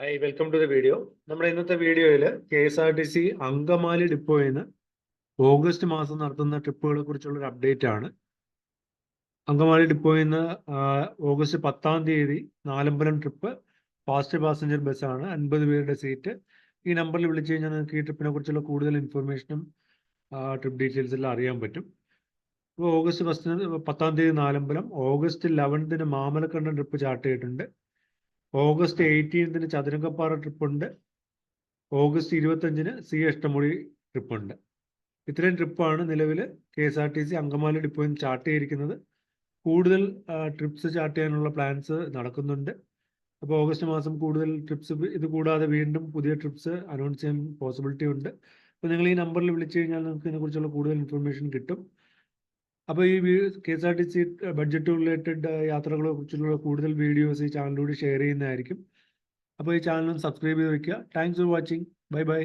Hi welcome to the video. നമ്മുടെ ഇന്നത്തെ വീഡിയോയിൽ KSRTC അങ്കമാലി ഡിപ്പോയിൽ നിന്ന് ഓഗസ്റ്റ് മാസം നടത്തുന്ന ട്രിപ്പുകളെ കുറിച്ചുള്ള ഒരു അപ്ഡേറ്റ് ആണ്. അങ്കമാലി ഡിപ്പോയിൽ നിന്ന് ഓഗസ്റ്റ് 10-ാം തീയതി നാലമ്പലം ട്രിപ്പ് ഫാസ്റ്റ് പാസഞ്ചർ ബസ്സാണ്, 50 പേരുടെ സീറ്റ്. ഈ നമ്പറിൽ വിളിച്ചു കഴിഞ്ഞാൽ നിങ്ങൾക്ക് ഈ ട്രിപ്പിനെ കുറിച്ചുള്ള കൂടുതൽ ഇൻഫർമേഷനും ട്രിപ്പ് ഡീറ്റെയിൽസ് എല്ലാം അറിയാൻ പറ്റും. ഇപ്പോൾ ഓഗസ്റ്റ് 10-ാം തീയതി നാലമ്പലം, ഓഗസ്റ്റ് 11-ന് മാമലക്കണ്ടം ട്രിപ്പ് ചാർട്ട് ചെയ്തിട്ടുണ്ട്. ഓഗസ്റ്റ് 18-ന് ചതുരംഗപ്പാറ ട്രിപ്പുണ്ട്. ഓഗസ്റ്റ് 25-ന് സി അഷ്ടമുടി ട്രിപ്പുണ്ട്. ഇത്രയും ട്രിപ്പാണ് നിലവിൽ KSRTC അങ്കമാലി ഡിപ്പോയിൽ ചാർട്ട് ചെയ്തിരിക്കുന്നത്. കൂടുതൽ ട്രിപ്സ് ചാർട്ട് ചെയ്യാനുള്ള പ്ലാൻസ് നടക്കുന്നുണ്ട്. അപ്പോൾ ഓഗസ്റ്റ് മാസം കൂടുതൽ ട്രിപ്സ്, ഇത് കൂടാതെ വീണ്ടും പുതിയ ട്രിപ്സ് അനൗൺസ് ചെയ്യാൻ പോസിബിലിറ്റി ഉണ്ട്. അപ്പോൾ നിങ്ങൾ ഈ നമ്പറിൽ വിളിച്ചു കഴിഞ്ഞാൽ നിങ്ങൾക്ക് ഇതിനെക്കുറിച്ചുള്ള കൂടുതൽ ഇൻഫർമേഷൻ കിട്ടും. അപ്പോൾ ഈ KSRTC ബഡ്ജറ്റ് റിലേറ്റഡ് യാത്രകളെ കുറിച്ചുള്ള കൂടുതൽ വീഡിയോസ് ഈ ചാനലിലൂടെ ഷെയർ ചെയ്യുന്നതായിരിക്കും. അപ്പോൾ ഈ ചാനൽ സബ്സ്ക്രൈബ് ചെയ്ത് വയ്ക്കുക. Thanks for watching. Bye bye.